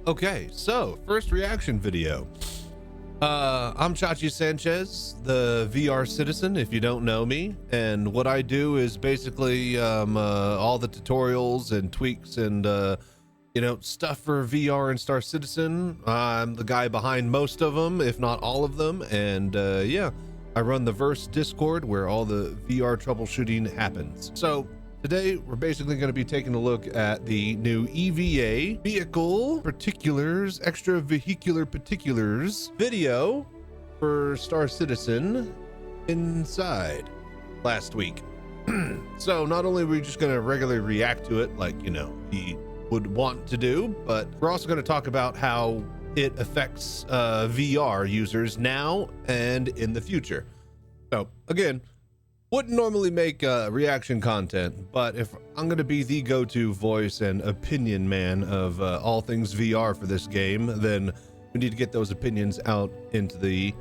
Okay, so first reaction video. I'm Chachi Sanchez, the VR citizen, if you don't know me. And what I do is basically all the tutorials and tweaks and stuff for VR and Star Citizen. I'm the guy behind most of them, if not all of them. And yeah, I run the Verse Discord where all the VR troubleshooting happens. So today, we're basically going to be taking a look at the new EVA vehicle particulars, extra vehicular particulars video for Star Citizen inside last week. So not only are we just going to regularly react to it like, we would want to do, but we're also going to talk about how it affects VR users now and in the future. So again, wouldn't normally make reaction content, but if I'm going to be the go-to voice and opinion man of all things VR for this game, then we need to get those opinions out into the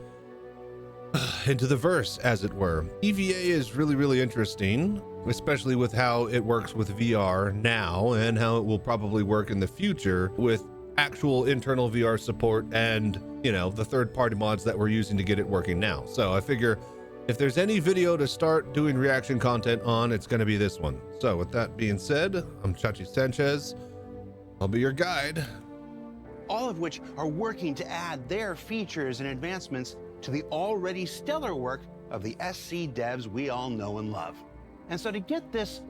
verse, as it were. EVA is really, really interesting, especially with how it works with VR now and how it will probably work in the future with actual internal VR support and, the third-party mods that we're using to get it working now. So I figure if there's any video to start doing reaction content on, it's going to be this one. So with that being said, I'm Chachi Sanchez. I'll be your guide. All of which are working to add their features and advancements to the already stellar work of the SC devs we all know and love. And so to get this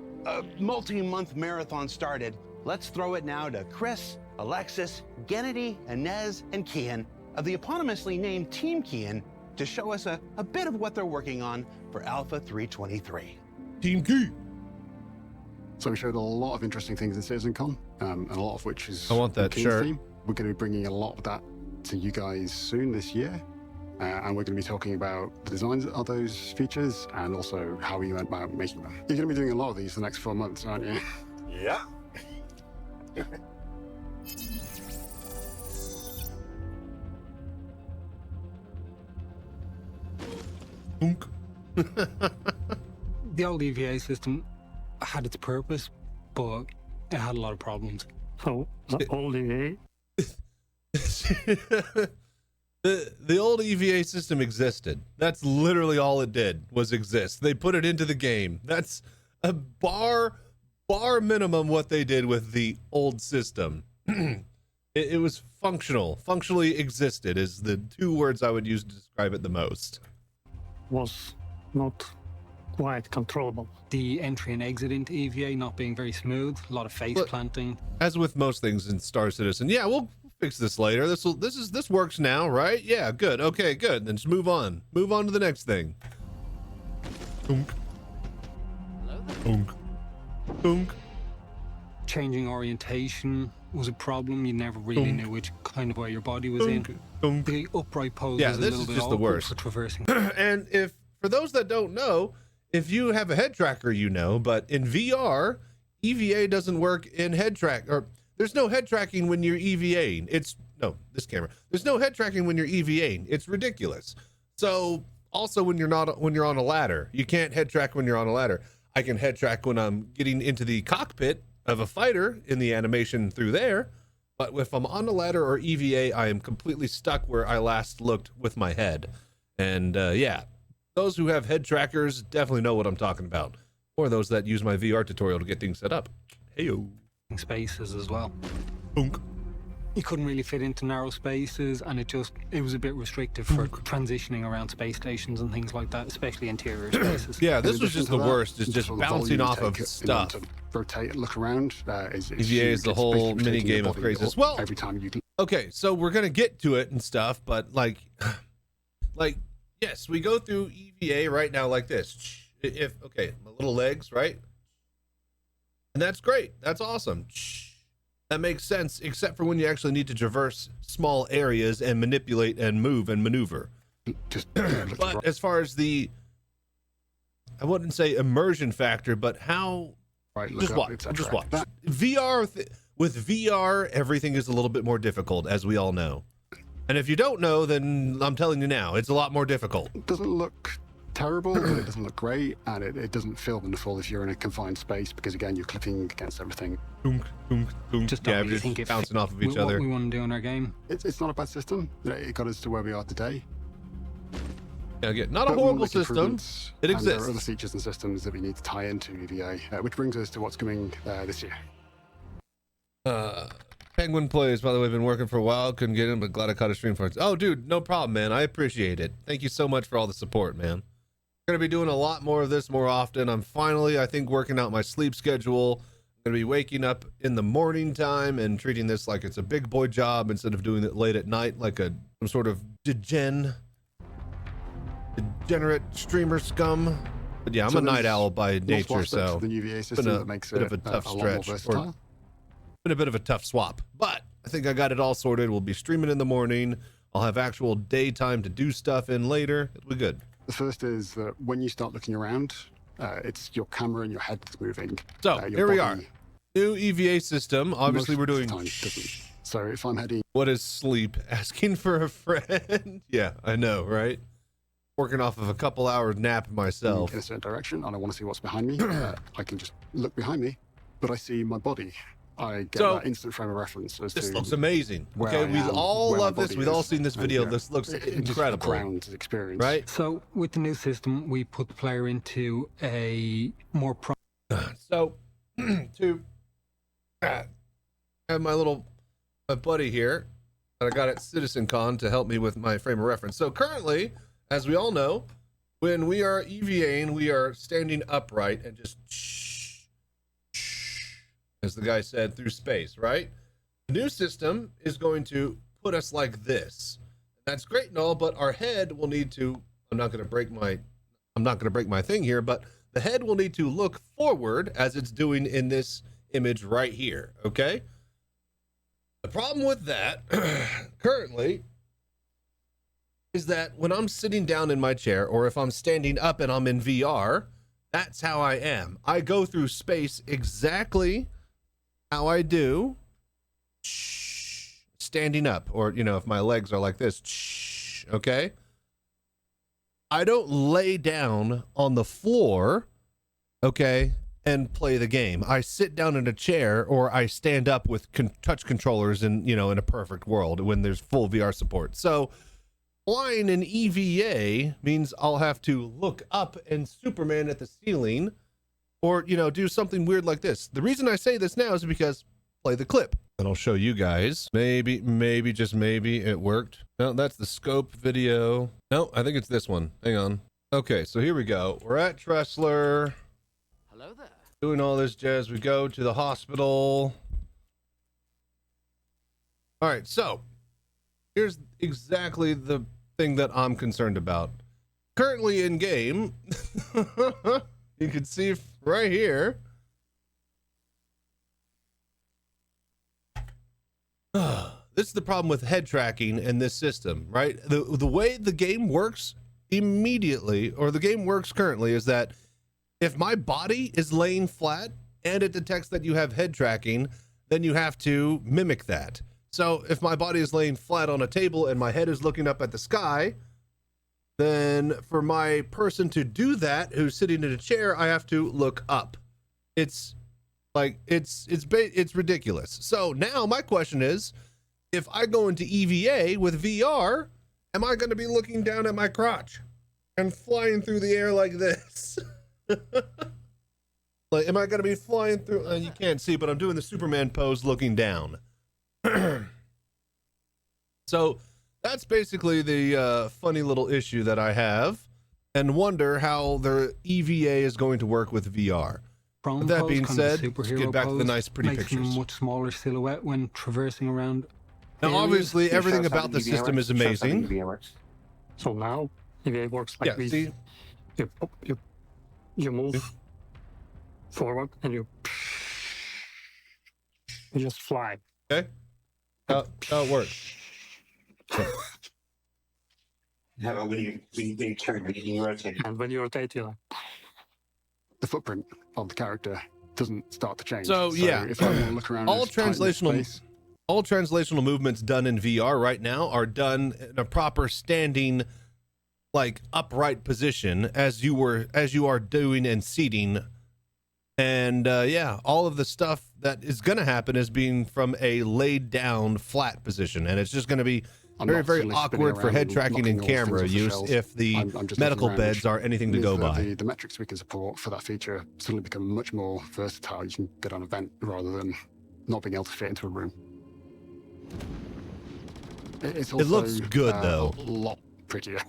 multi-month marathon started, let's throw it now to Chris, Alexis, Gennady, Inez, and Kian of the eponymously named Team Kian to show us a bit of what they're working on for Alpha 323. Team Key. So we showed a lot of interesting things in CitizenCon, and a lot of which is I want that shirt. Theme. We're going to be bringing a lot of that to you guys soon this year, and we're going to be talking about the designs of those features and also how we went about making them. You're going to be doing a lot of these the next 4 months, aren't you? Yeah. The old EVA system had its purpose, but it had a lot of problems. Oh, the old EVA? The old EVA system existed. That's literally all it did, was exist. They put it into the game. That's a bar minimum what they did with the old system. It was functional. Functionally existed is the two words I would use to describe it the most. Was not quite controllable. The entry and exit into EVA not being very smooth, a lot of face planting. As with most things in Star Citizen, yeah, we'll fix this later. This works now, right? Yeah, good. Okay, good. Then just move on. Move on to the next thing. Dunk. Dunk. Dunk. Changing orientation was a problem. You never really knew which kind of way your body was in. The upright pose was a little bit just the worst for traversing. And if, for those that don't know, if you have a head tracker, but in VR, EVA doesn't work in head track, or there's no head tracking when you're EVAing. There's no head tracking when you're EVAing. It's ridiculous. So also when you're on a ladder, you can't head track when you're on a ladder. I can head track when I'm getting into the cockpit of a fighter in the animation through there, but if I'm on a ladder or EVA, I am completely stuck where I last looked with my head. And yeah, those who have head trackers definitely know what I'm talking about, or those that use my VR tutorial to get things set up. Heyo. Spaces as well. Boonk. You couldn't really fit into narrow spaces, and it was a bit restrictive for transitioning around space stations and things like that, especially interior spaces. Yeah, this was just the worst. It's just bouncing off of stuff. To rotate and look around. EVA is the whole mini game of craziness. Well, every time you. Okay, so we're gonna get to it and stuff, but like, yes, we go through EVA right now like this. Okay, my little legs, right? And that's great. That's awesome. That makes sense, except for when you actually need to traverse small areas and manipulate and move and maneuver. But as far as the, I wouldn't say immersion factor, but how, just watch. With VR, everything is a little bit more difficult, as we all know. And if you don't know, then I'm telling you now, it's a lot more difficult. It doesn't look terrible, but it doesn't look great, and it doesn't feel wonderful if you're in a confined space because, again, you're clipping against everything. Dunk, dunk, dunk. Just Yeah, don't really just think it bouncing fit off of each with other. what we want to do in our game. It's not a bad system. It got us to where we are today. Yeah, again, not a But we horrible want to make system. improvements, It and there are other exists. features and systems that we need to tie into EVA, which brings us to what's coming this year. Penguin Plays, by the way, been working for a while. Couldn't get in, but glad I caught a stream for it. Oh, dude, no problem, man. I appreciate it. Thank you so much for all the support, man. Gonna be doing a lot more of this more often. I'm finally, I think, working out my sleep schedule. I'm gonna be waking up in the morning time and treating this like it's a big boy job instead of doing it late at night like some sort of degenerate streamer scum. But yeah, I'm So a night there's owl by Multiple nature, aspects so of the UVA been system a that makes bit it of a tough a lot more stretch. versatile. Been a bit of a tough swap, but I think I got it all sorted. We'll be streaming in the morning. I'll have actual daytime to do stuff in later. It'll be good. The first is that when you start looking around, it's your camera and your head that's moving. So Your here we are. body New EVA system. Obviously, most we're of the doing. time doesn't. So if I'm heading What is sleep? Asking for a friend. Yeah, I know, right? Working off of a couple hours nap myself. in a certain direction and I want to see what's behind me, I can just look behind me, but I see my body. I get So, that instant frame of reference as This to looks amazing. where Okay, I we am, all where my love this. body We've all is, seen this and, video. yeah, This looks it just incredible, grounds experience. right? So with the new system, we put the player into a more So, to have my buddy here that I got at CitizenCon to help me with my frame of reference. So currently, as we all know, when we are EVAing, we are standing upright and just as the guy said, through space, right? The new system is going to put us like this. That's great and all, but our head will need to, I'm not going to break my thing here, but the head will need to look forward as it's doing in this image right here, okay? The problem with that currently is that when I'm sitting down in my chair or if I'm standing up and I'm in VR, that's how I am. I go through space exactly how I do standing up, or, you know, if my legs are like this, okay? I don't lay down on the floor, okay, and play the game. I sit down in a chair or I stand up with touch controllers in, you know, in a perfect world when there's full VR support. So flying in EVA means I'll have to look up and Superman at the ceiling or, you know, do something weird like this. The reason I say this now is because play the clip and I'll show you guys. Maybe, just maybe it worked. No, that's the scope video. No, I think it's this one. Hang on. Okay, so here we go. We're at Tressler. Hello there. Doing all this jazz. We go to the hospital. All right, so here's exactly the thing that I'm concerned about. Currently in game, you can see right here. This is the problem with head tracking in this system, right? The way the game works immediately, or the game works currently, is that if my body is laying flat and it detects that you have head tracking, then you have to mimic that. So if my body is laying flat on a table and my head is looking up at the sky, then for my person to do that, who's sitting in a chair, I have to look up. It's like, it's ridiculous. So now my question is, if I go into EVA with VR, am I going to be looking down at my crotch and flying through the air like this? Like, am I going to be flying through? You can't see, but I'm doing the Superman pose looking down. So that's basically the funny little issue that I have, and wonder how the EVA is going to work with VR. With that being said, let's get back to the nice, pretty makes pictures. Him a much smaller silhouette when traversing around. Now, areas. obviously, Can you everything show us how about the EVA system works? is Show us how amazing. EVA works. So now EVA works like Yeah, this. see? You move forward and you just fly. Okay? How it works. How about when you turn, when you rotate? And when you rotate, you the footprint of the character doesn't start to change. So, yeah. if I want to look around All this tight translational- space, All translational movements done in VR right now are done in a proper standing, like upright position as you are doing and seating. And yeah, all of the stuff that is going to happen is being from a laid down flat position, and it's just going to be very awkward for head tracking and camera use if the medical beds are anything to go by. The metrics we can support for that feature suddenly become much more versatile. You can get on a vent rather than not being able to fit into a room. It's also, it looks good though. A lot prettier.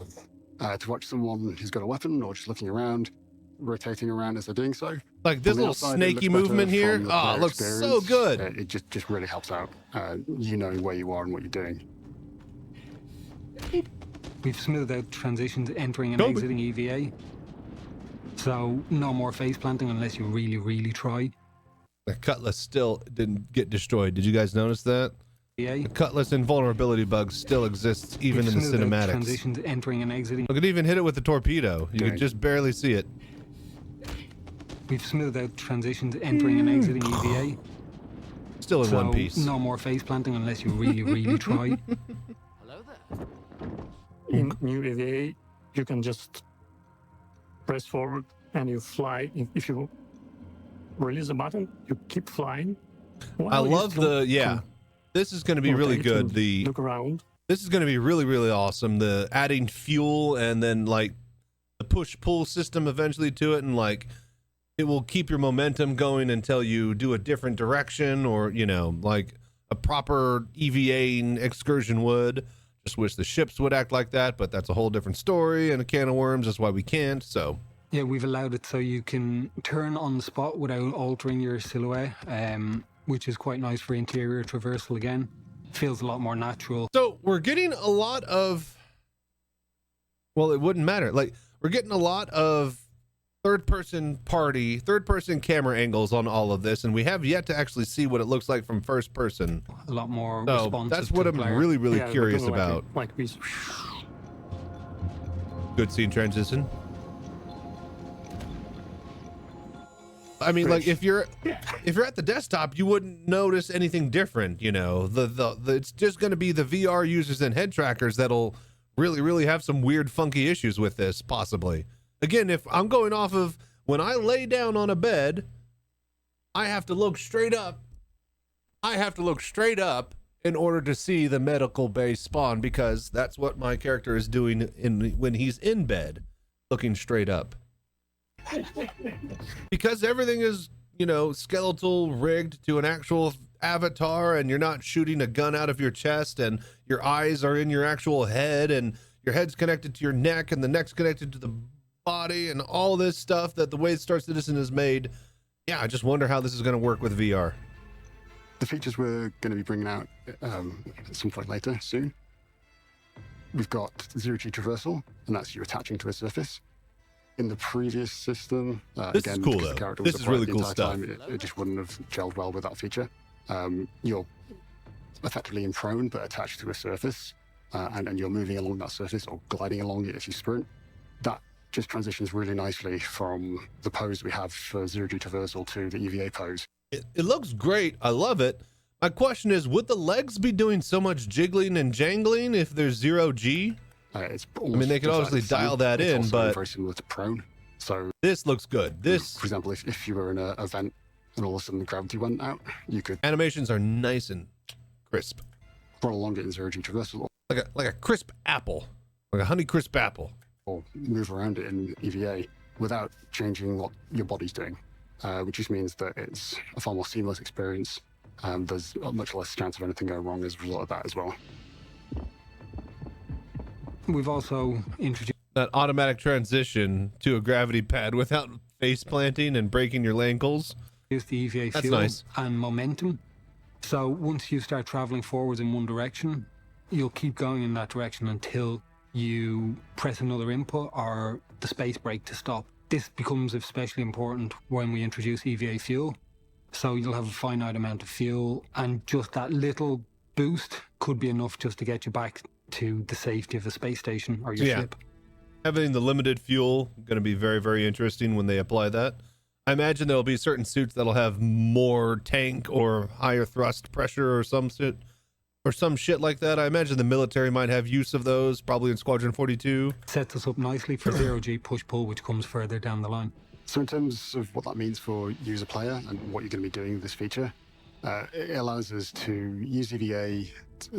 To watch someone who's got a weapon or just looking around, rotating around as they're doing so. Like this little snaky movement here, oh, it looks so good. It just really helps out, you knowing where you are and what you're doing. We've smoothed out transitions entering and exiting EVA. So no more face planting unless you really try. The Cutlass still didn't get destroyed. Did you guys notice that? The Cutlass invulnerability bug still exists even in the cinematics. Transitions entering and exiting. Look, it even hit it with the torpedo. You could just barely see it. We've smoothed out transitions entering and exiting EVA. Still in one piece. No more face planting unless you really try. Hello there. In new EVA, you can just press forward and you fly. If you release the button, you keep flying. I love this is going to be really good. Look around. This is going to be really awesome. The adding fuel and then like the push-pull system eventually to it, and like it will keep your momentum going until you do a different direction, or you know, like a proper EVA excursion would. Just wish the ships would act like that, but that's a whole different story and a can of worms. That's why we can't. So yeah, we've allowed it so you can turn on the spot without altering your silhouette, which is quite nice for interior traversal again. Feels a lot more natural. So we're getting a lot of, well, it wouldn't matter. Like we're getting a lot of third-person camera angles on all of this, and we have yet to actually see what it looks like from first person. A lot more so responsive. that's what I'm really curious about. Like this. Good scene transition. I mean, like if you're at the desktop, you wouldn't notice anything different. You know, it's just going to be the VR users and head trackers that'll really have some weird, funky issues with this, possibly. Again, if I'm going off of when I lay down on a bed, I have to look straight up. I have to look straight up in order to see the medical bay spawn, because that's what my character is doing when he's in bed, looking straight up. Because everything is, you know, skeletal rigged to an actual avatar, and you're not shooting a gun out of your chest, and your eyes are in your actual head, and your head's connected to your neck, and the neck's connected to the body, and all this stuff that the way Star Citizen is made. Yeah, I just wonder how this is going to work with VR. The features we're going to be bringing out at some point later, soon. We've got zero-G traversal, and that's you attaching to a surface. In the previous system, this again, is cool because the though. character This was is really upright cool the entire stuff. Time, it just wouldn't have gelled well with that feature. You're effectively in prone, but attached to a surface, and you're moving along that surface or gliding along it if you sprint. That just transitions really nicely from the pose we have for zero-G traversal to the EVA pose. It looks great. I love it. My question is, would the legs be doing so much jiggling and jangling if there's zero-G? I mean, they could obviously dial that in, also but very similar to prone. So this looks good. This, for example, if you were in a vent and all of a sudden the gravity went out, you could animations are nice and crisp. run along it in zero-G traversal, Like a crisp apple, like a honey crisp apple. or move around it in EVA without changing what your body's doing, which just means that it's a far more seamless experience. There's much less chance of anything going wrong as a result of that as well. We've also introduced That automatic transition to a gravity pad without face planting and breaking your ankles. the EVA That's fuel nice. and momentum. So once you start traveling forwards in one direction, you'll keep going in that direction until you press another input or the space brake to stop. This becomes especially important when we introduce EVA fuel. So you'll have a finite amount of fuel, and just that little boost could be enough just to get you back to the safety of the space station or your ship. Having the limited fuel going to be very interesting when they apply that. I imagine there'll be certain suits that'll have more tank or higher thrust pressure or some suit or some shit like that. I imagine the military might have use of those, probably in Squadron 42. Sets us up nicely for zero-G push-pull, which comes further down the line. So in terms of what that means for user player and what you're going to be doing with this feature, it allows us to use EVA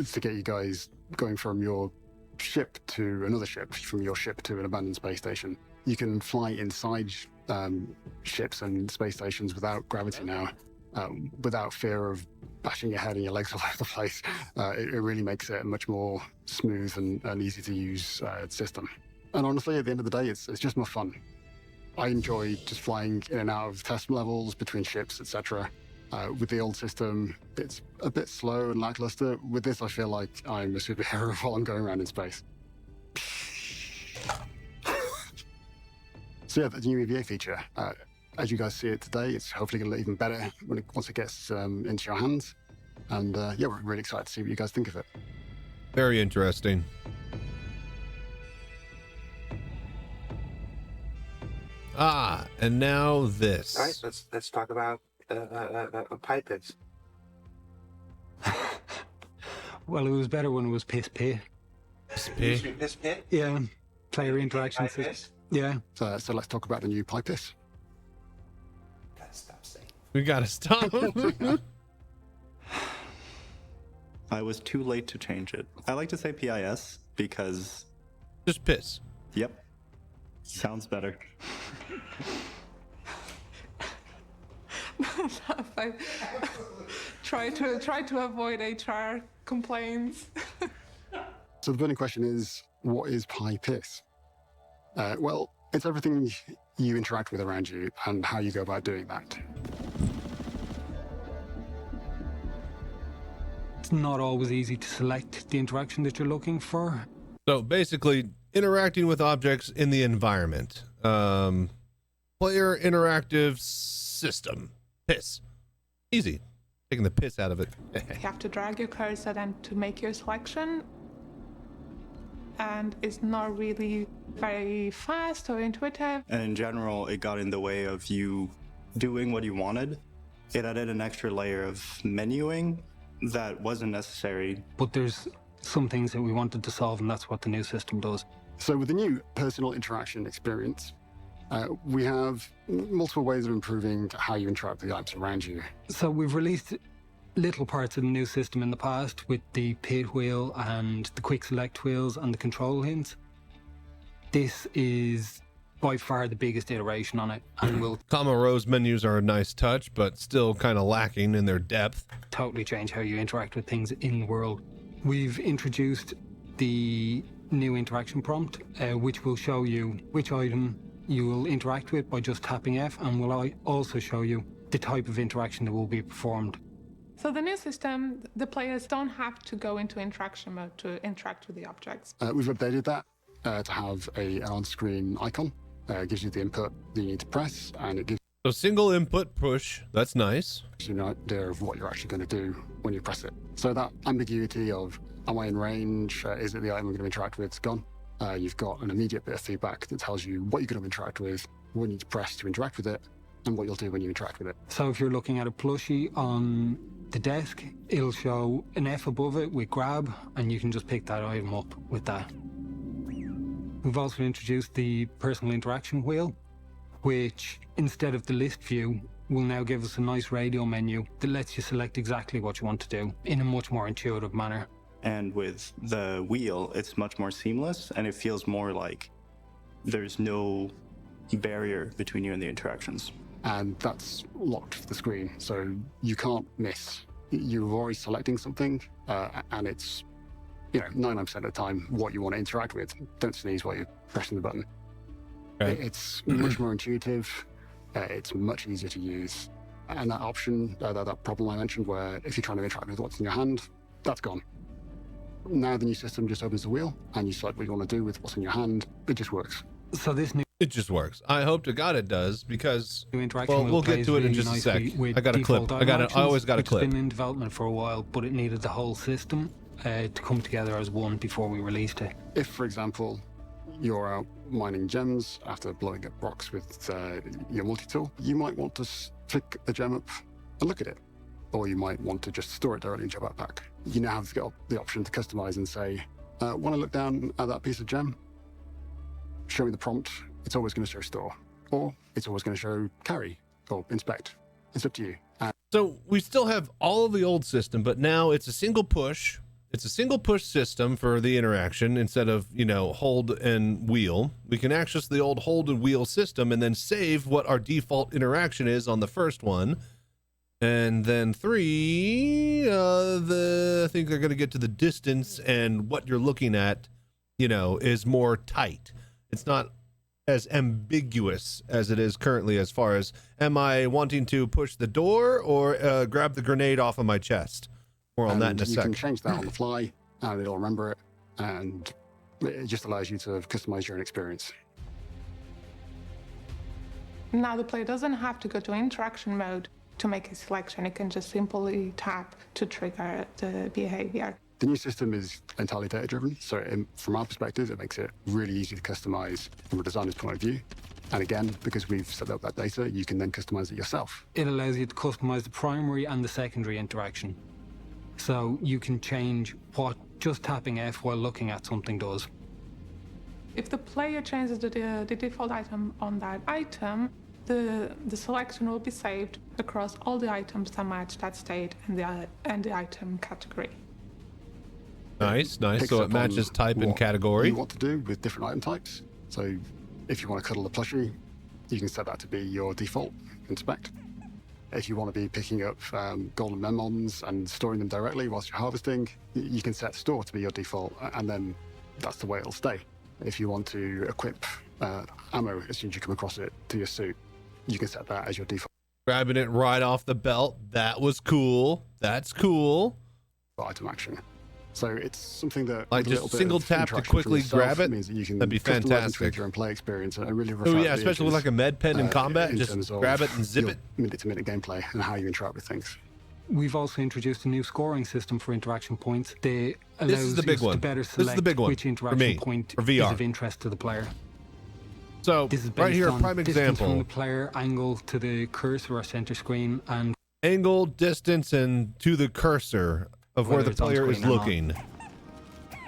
to get you guys going from your ship to another ship, from your ship to an abandoned space station. You can fly inside ships and space stations without gravity now, without fear of bashing your head and your legs all over the place. It really makes it a much more smooth and easy to use system. And honestly, at the end of the day, it's just more fun. I enjoy just flying in and out of test levels between ships, etc. With the old system, it's a bit slow and lackluster. With this, I feel like I'm a superhero while I'm going around in space. So yeah, the new EVA feature, as you guys see it today, it's hopefully going to look even better once it gets into your hands. And yeah, we're really excited to see what you guys think of it. Very interesting. Ah, and now this. All right, let's talk about PIS. Well, it was better when it was PIS. PIS pit? Yeah, player interaction PIS? system. Yeah. So let's talk about the new PIS. Gotta stop saying. We gotta stop. I was too late to change it. I like to say PIS because, Just piss. yep, sounds better. I try to avoid HR complaints. So the burning question is, what is PIS? Well, it's everything you interact with around you and how you go about doing that. It's not always easy to select the interaction that you're looking for. So basically, interacting with objects in the environment. Player interactive system. Piss. Easy. Taking the piss out of it. You have to drag your cursor then to make your selection. And it's not really very fast or intuitive. And in general, it got in the way of you doing what you wanted. It added an extra layer of menuing that wasn't necessary. But there's some things that we wanted to solve, and that's what the new system does. So with the new personal interaction experience, we have multiple ways of improving how you interact with the items around you. So we've released little parts of the new system in the past with the pit wheel and the quick select wheels and the control hints. This is by far the biggest iteration on it, and will Comma rows menus are a nice touch, but still kind of lacking in their depth. totally change how you interact with things in the world. We've introduced the new interaction prompt, which will show you which item you will interact with by just tapping F, and will also show you the type of interaction that will be performed. So the new system, the players don't have to go into interaction mode to interact with the objects. We've updated that to have an on-screen icon. It gives you the input that you need to press, and it gives So single input push. That's nice. you an idea of what you're actually going to do when you press it. So that ambiguity of, am I in range? Is it the item I'm going to interact with? Is gone. You've got an immediate bit of feedback that tells you what you're going to interact with, what you need to press to interact with it, and what you'll do when you interact with it. So if you're looking at a plushie on the desk, it'll show an F above it with grab, and you can just pick that item up with that. We've also introduced the personal interaction wheel, which instead of the list view, will now give us a nice radio menu that lets you select exactly what you want to do in a much more intuitive manner. And with the wheel, it's much more seamless, and it feels more like there's no barrier between you and the interactions. And that's locked for the screen, so you can't miss. You're already selecting something, and it's 99% of the time what you want to interact with. Don't sneeze while you're pressing the button. Okay. It's much more intuitive. It's much easier to use. And that option, that problem I mentioned, where if you're trying to interact with what's in your hand, that's gone. Now the new system just opens the wheel, and you select what you want to do with what's in your hand. It just works. So this new It just works. I hope to God it does, because interaction well, wheel we'll get plays to it in really just a sec. nicely with I got a clip. default I item always actions, got a which clip. has been in development for a while, but it needed the whole system to come together as one before we released it. If, for example, you're out mining gems after blowing up rocks with your multi-tool, you might want to pick a gem up and look at it. or you might want to just store it directly into your backpack. You now have got the option to customize and say, want to look down at that piece of gem? Show me the prompt. It's always going to show store, or it's always going to show carry or inspect. It's up to you. So we still have all of the old system, but now it's a single push. It's a single push system for the interaction instead of, you know, hold and wheel. We can access the old hold and wheel system and then save what our default interaction is on the first one. And then 3, I think they're going to get to the distance, and what you're looking at, you know, is more tight. It's not as ambiguous as it is currently as far as, am I wanting to push the door or grab the grenade off of my chest? More on that in a you second. can change that on the fly, and it'll remember it, and it just allows you to customize your own experience. Now the player doesn't have to go to interaction mode to make a selection. It can just simply tap to trigger the behavior. The new system is entirely data-driven, so from our perspective, it makes it really easy to customize from a designer's point of view. And again, because we've set up that data, you can then customize it yourself. It allows you to customize the primary and the secondary interaction. So you can change what just tapping F while looking at something does. If the player changes the default item on that item, the selection will be saved across all the items that match that state and the item category. Nice. Picks So it up matches on type and what category. you want to do with different item types. So if you want to cuddle a plushie, you can set that to be your default inspect. If you want to be picking up golden lemons and storing them directly whilst you're harvesting, you can set store to be your default, and then that's the way it'll stay. If you want to equip ammo as soon as you come across it to your suit, you can set that as your default Grabbing it right off the belt. That was cool. That's cool. item action. So it's something that Like with a just little bit single of tap to interaction from quickly yourself grab it? means that you can That'd be customize and fantastic. tweak your own play experience and really Oh refresh yeah, the especially with edges, like a med pen in combat. in Just terms of grab it and zip your it. minute-to-minute gameplay and how you interact with things. We've also introduced a new scoring system for interaction points. They allows This is the big us one. to better This is the select big one which for interaction me, point for is VR. of interest to the player. So This is based right here, on prime distance from the example. player, angle to the cursor or center screen, and Angle, distance, and to the cursor of where Whether the it's on player is screen or not.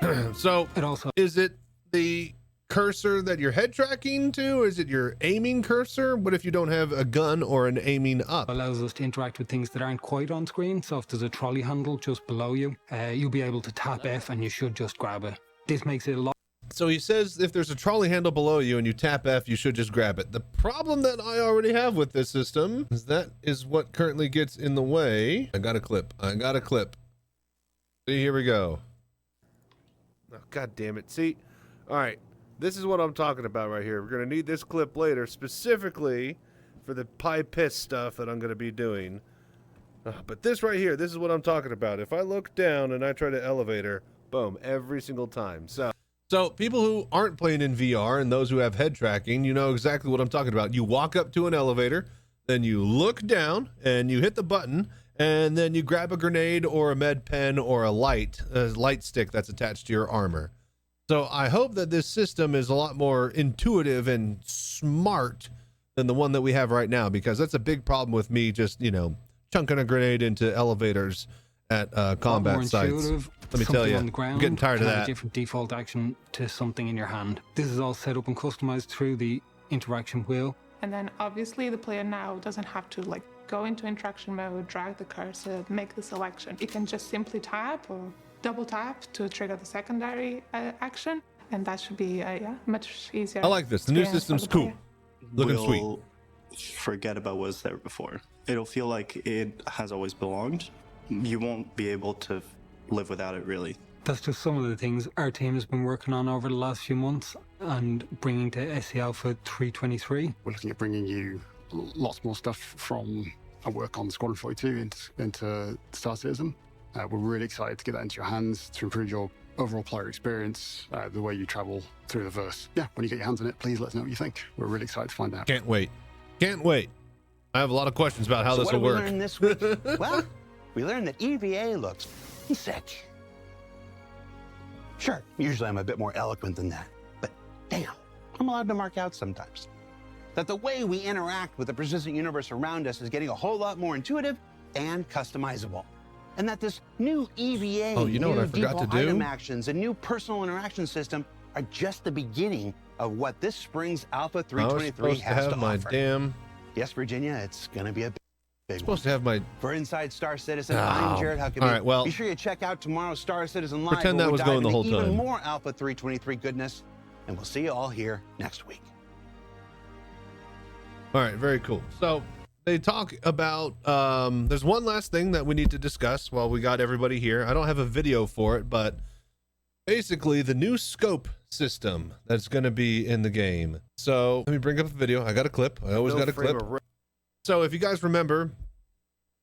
looking. So it also is it the cursor that you're head tracking to? Is it your aiming cursor? What if you don't have a gun or an aiming up? allows us to interact with things that aren't quite on screen. So if there's a trolley handle just below you, you'll be able to tap F and you should just grab it. This makes it a lot So he says if there's a trolley handle below you and you tap F, you should just grab it. The problem that I already have with this system is that is what currently gets in the way. I got a clip. See, here we go. Oh, God damn it. See, all right. This is what I'm talking about right here. We're going to need this clip later, specifically for the PIS stuff that I'm going to be doing. But this right here, this is what I'm talking about. If I look down and I try to elevator, boom, every single time. So people who aren't playing in VR and those who have head tracking, you know exactly what I'm talking about. You walk up to an elevator, then you look down and you hit the button, and then you grab a grenade or a med pen or a light stick that's attached to your armor. So I hope that this system is a lot more intuitive and smart than the one that we have right now, because that's a big problem with me just, you know, chunking a grenade into elevators at combat more sites. intuitive. Let me tell Something you, on the ground I'm getting tired of can have that. a different default action to something in your hand. This is all set up and customized through the interaction wheel. And then obviously the player now doesn't have to like go into interaction mode, drag the cursor, make the selection. It can just simply tap or double tap to trigger the secondary action, and that should be much easier. I like this. The new experience for system's the cool. player. Looking We'll forget about what was there before. It'll feel like it has always belonged. You won't be able to live without it, really. That's just some of the things our team has been working on over the last few months and bringing to SC Alpha 323. We're looking at bringing you lots more stuff from our work on Squadron 42 into Star Citizen. We're really excited to get that into your hands to improve your overall player experience, the way you travel through the verse. Yeah, when you get your hands on it, please let us know what you think. We're really excited to find out. Can't wait. I have a lot of questions about how So this what will did work. we learn this week? Well, we learned that EVA looks sick. Sure, usually I'm a bit more eloquent than that, but damn, I'm allowed to mark out sometimes. That the way we interact with the persistent universe around us is getting a whole lot more intuitive and customizable. And that this new EVA, Oh, you know what I forgot to do? item actions, and new personal interaction system are just the beginning of what this spring's Alpha 323 has to my offer. damn. Yes, Virginia, it's going to be a big Supposed to have my. For Inside Star Citizen, Oh. I'm Jared Huckabee. All right, well, be sure you check out tomorrow's Star Citizen Live. pretend where that we was dive going the into whole even time. more Alpha 323 goodness, and we'll see you all here next week. All right, very cool. So they talk about. There's one last thing that we need to discuss while we got everybody here. I don't have a video for it, but basically the new scope system that's going to be in the game. So let me bring up a video. I got a clip. I always got a clip. So if you guys remember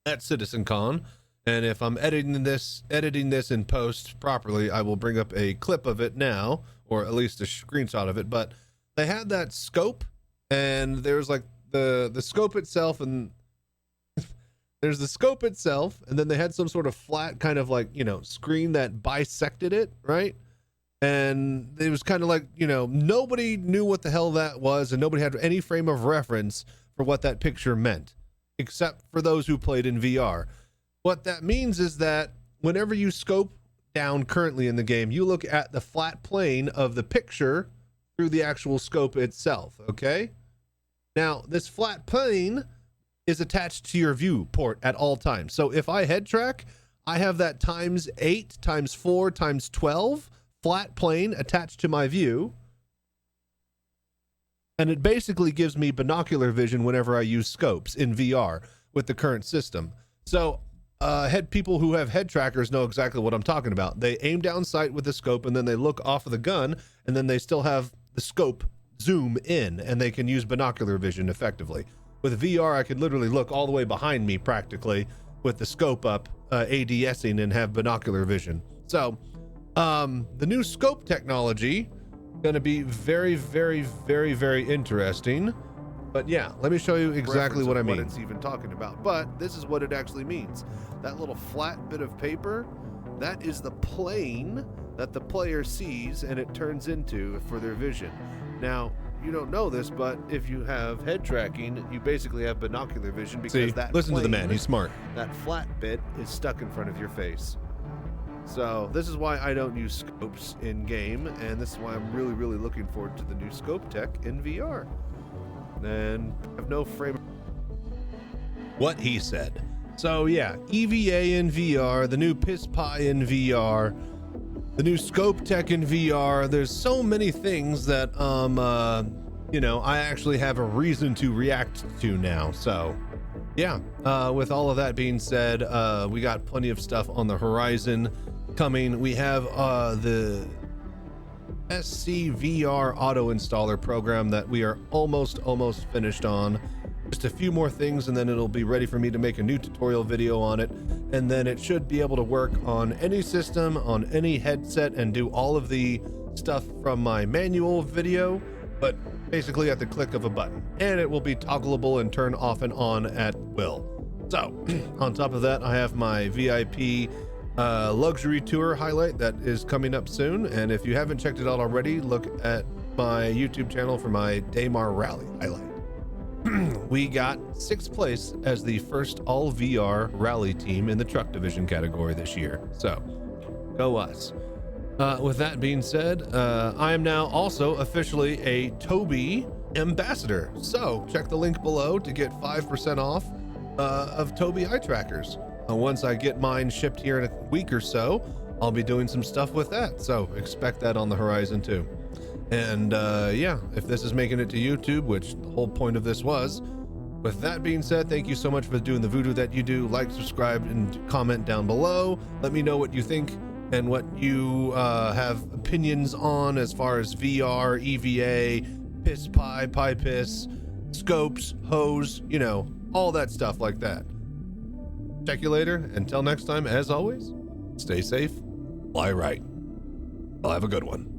at CitizenCon, and if I'm editing this in post properly, I will bring up a clip of it now, or at least a screenshot of it. But they had that scope, and there's like the scope itself, and there's the scope itself, and then they had some sort of flat kind of like, you know, screen that bisected it, right? And it was kind of like, you know, nobody knew what the hell that was, and nobody had any frame of reference for what that picture meant, except for those who played in VR. What that means is that whenever you scope down currently in the game, you look at the flat plane of the picture through the actual scope itself, okay? Now, this flat plane is attached to your viewport at all times. So if I head track, I have that times 8, times 4, times 12 flat plane attached to my view. And it basically gives me binocular vision whenever I use scopes in VR with the current system. So people who have head trackers know exactly what I'm talking about. They aim down sight with the scope, and then they look off of the gun, and then they still have the scope zoom in, and they can use binocular vision effectively. With VR, I can literally look all the way behind me practically with the scope up, ADSing, and have binocular vision. So the new scope technology going to be very, very, very, very interesting. But yeah, let me show you exactly what I mean. What it's even talking about. But this is what it actually means. That little flat bit of paper, that is the plane that the player sees and it turns into for their vision. Now, you don't know this, but if you have head tracking, you basically have binocular vision because listen to the man, he's smart. That flat bit is stuck in front of your face. So this is why I don't use scopes in game, and this is why I'm really, really looking forward to the new scope tech in VR. And I have no frame. What he said. So yeah, EVA in VR, the new PIS in VR, the new scope tech in VR. There's so many things that you know, I actually have a reason to react to now. So yeah, with all of that being said, we got plenty of stuff on the horizon coming. We have the SC VR auto installer program that we are almost finished on. Just a few more things, and then it'll be ready for me to make a new tutorial video on it, and then it should be able to work on any system, on any headset, and do all of the stuff from my manual video, but basically at the click of a button. And it will be toggleable and turn off and on at will. So on top of that, I have my VIP luxury tour highlight that is coming up soon, and if you haven't checked it out already, look at my YouTube channel for my Daymar Rally highlight. We got 6th place as the first all VR rally team in the truck division category this year, so go us. With that being said, I am now also officially a Tobii ambassador, so check the link below to get 5% off of Tobii Eyetrackers. Once I get mine shipped here in a week or so, I'll be doing some stuff with that, so expect that on the horizon too. And yeah, if this is making it to YouTube, which the whole point of this was, with that being said, thank you so much for doing the voodoo that you do. Like, subscribe, and comment down below. Let me know what you think and what you have opinions on as far as VR, EVA, PIS, PIS, scopes, hose, you know, all that stuff like that. Check you later. Until next time, as always, stay safe, fly right. I'll have a good one.